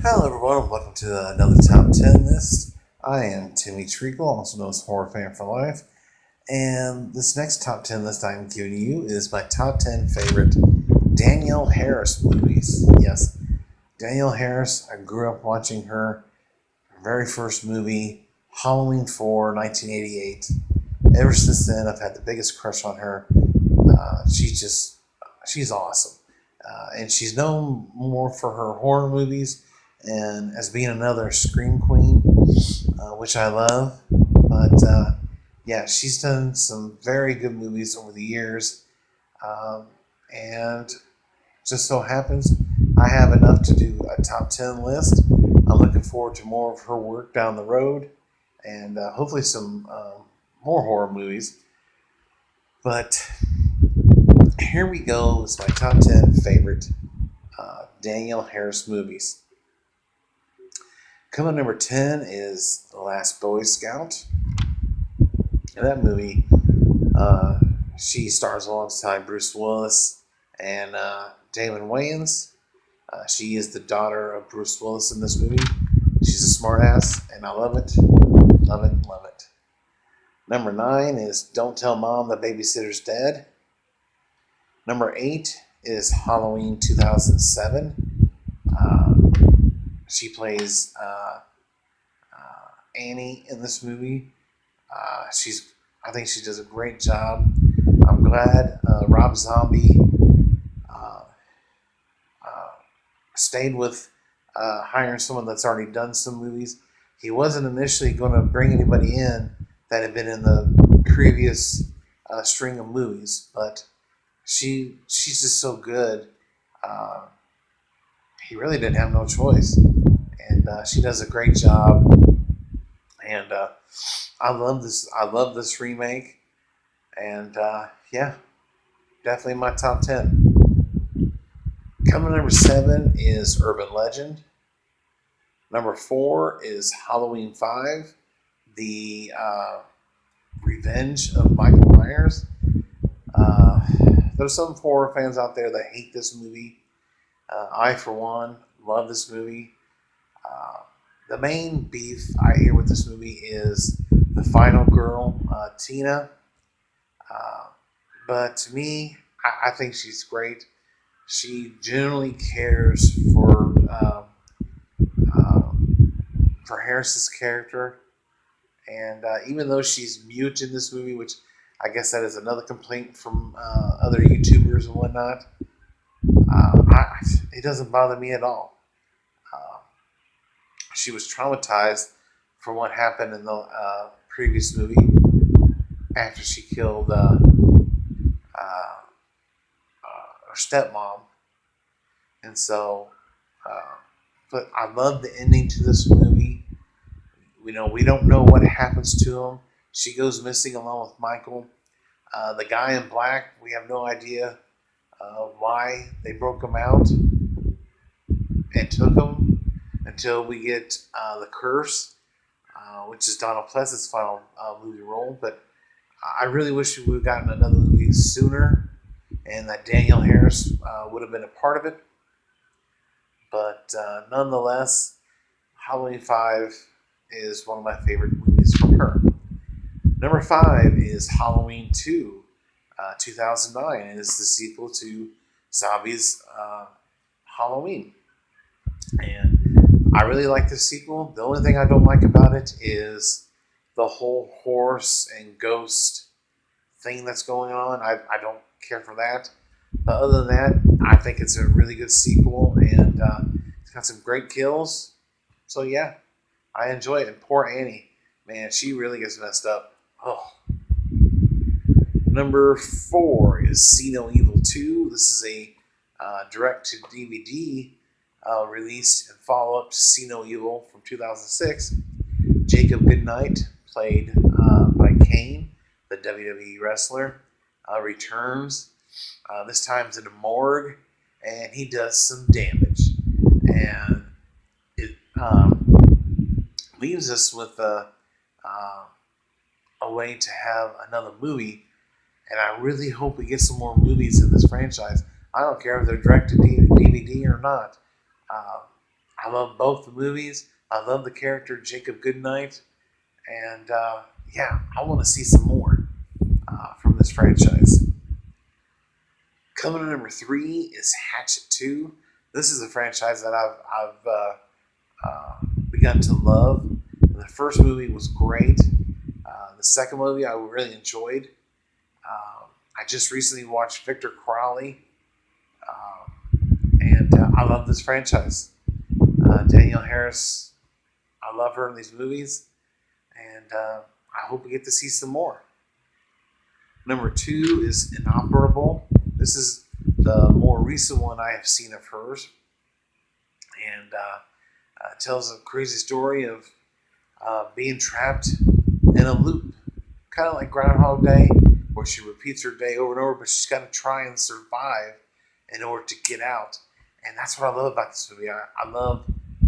Hello everyone, welcome to another top 10 list. I am Timmy Treacle, also known as Horror Fan for Life, and this next top 10 list I'm giving you is my top 10 favorite Danielle Harris movies. Yes, Danielle Harris, I grew up watching her very first movie, Halloween 4, 1988. Ever since then, I've had the biggest crush on her. She's awesome. And she's known more for her horror movies and as being another scream queen, which I love. But yeah, she's done some very good movies over the years. Um, and just so happens I have enough to do a top 10 list. I'm looking forward to more of her work down the road and hopefully some more horror movies. But here we go. It's my top 10 favorite Danielle Harris movies. Coming number 10 is The Last Boy Scout. In that movie, she stars alongside Bruce Willis and Damon Wayans. She is the daughter of Bruce Willis in this movie. She's a smartass, and I love it. Love it, love it. Number 9 is Don't Tell Mom the Babysitter's Dead. Number 8 is Halloween 2007. She plays Annie in this movie. I think she does a great job. I'm glad Rob Zombie uh, uh, stayed with hiring someone that's already done some movies. He wasn't initially going to bring anybody in that had been in the previous string of movies, but she's just so good. Uh, he really didn't have no choice, and she does a great job. And I love this. I love this remake, and yeah, definitely my top 10. Coming number 7 is Urban Legend. Number 4 is Halloween 5, the Revenge of Michael Myers. Uh, there's some horror fans out there that hate this movie. I, for one, love this movie. Uh, the main beef I hear with this movie is the final girl, Tina. Uh, but to me, I think she's great. She generally cares uh, for Harris's character, and even though she's mute in this movie, which I guess that is another complaint from other YouTubers and whatnot, it doesn't bother me at all. Uh, she was traumatized from what happened in the previous movie after she killed her stepmom, and so. But I love the ending to this movie. We don't know what happens to him. She goes missing along with Michael. The guy in black, we have no idea why they broke him out and took him until we get The Curse, which is Donald Pleasance's final movie role. But I really wish we would have gotten another movie sooner and that Danielle Harris would have been a part of it. But nonetheless, Halloween 5 is one of my favorite movies from her. Number 5 is Halloween 2, 2009, and it's the sequel to Zombie's Halloween. And I really like the sequel. The only thing I don't like about it is the whole horse and ghost thing that's going on. I don't care for that. But other than that, I think it's a really good sequel, and it's got some great kills. So yeah, I enjoy it. And poor Annie, man, she really gets messed up. Oh. Number 4 is See No Evil 2. This is a direct-to-DVD released and follow-up to See No Evil from 2006. Jacob Goodnight, played by Kane, the WWE wrestler, returns. This time in a morgue, and he does some damage. And it leaves us with a way to have another movie. And I really hope we get some more movies in this franchise. I don't care if they're direct to DVD or not. I love both the movies. I love the character Jacob Goodnight. And yeah, I want to see some more from this franchise. Coming in number 3 is Hatchet 2. This is a franchise that I've begun to love. The first movie was great. The second movie I really enjoyed. I just recently watched Victor Crowley, and I love this franchise. Danielle Harris, I love her in these movies, and I hope we get to see some more. Number 2 is Inoperable. This is the more recent one I have seen of hers, and tells a crazy story of being trapped in a loop, kind of like Groundhog Day, where she repeats her day over and over, but she's got to try and survive in order to get out. And that's what I love about this movie. I love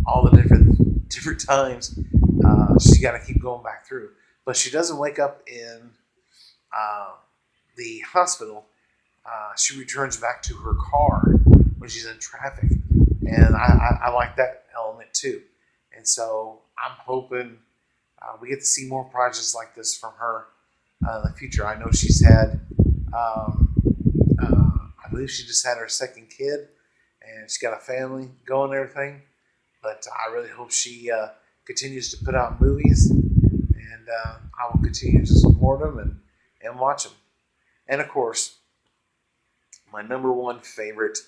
all the different times she got to keep going back through, but she doesn't wake up in the hospital. She returns back to her car when she's in traffic, and I like that element too. And so I'm hoping we get to see more projects like this from her in the future. I know she's had, I believe she just had her second kid, and she's got a family going and everything. But I really hope she continues to put out movies, and I will continue to support them and watch them. And of course, my number 1 favorite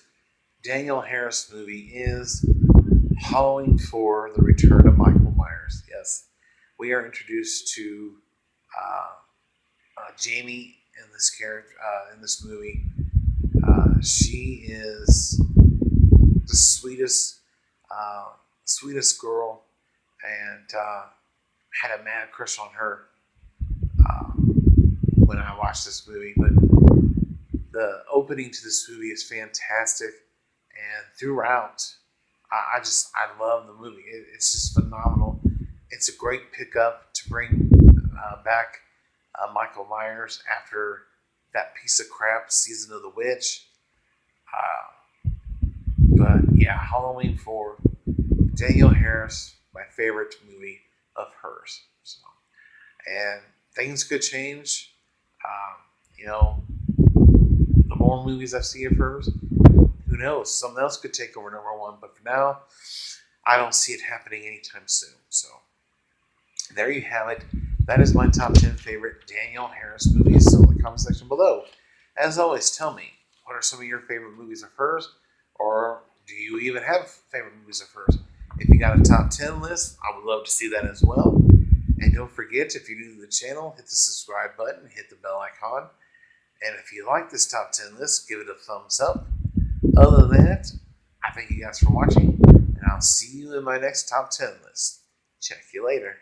Danielle Harris movie is Halloween 4: The Return of Michael Myers. Yes, we are introduced to Jamie in this character in this movie. She is the sweetest girl, and had a mad crush on her when I watched this movie. But the opening to this movie is fantastic, and throughout, I love the movie. It's just phenomenal. It's a great pickup to bring back Michael Myers after that piece of crap Season of the Witch. But yeah, Halloween 4, Danielle Harris, my favorite movie of hers. So, and things could change. You know, the more movies I see of hers, who knows? Someone else could take over number 1. But for now, I don't see it happening anytime soon. So there you have it. That is my top 10 favorite Danielle Harris movies. So in the comment section below, as always, tell me, what are some of your favorite movies of hers? Or do you even have favorite movies of hers? If you got a top 10 list, I would love to see that as well. And don't forget, if you're new to the channel, hit the subscribe button, hit the bell icon. And if you like this top 10 list, give it a thumbs up. Other than that, I thank you guys for watching, and I'll see you in my next top 10 list. Check you later.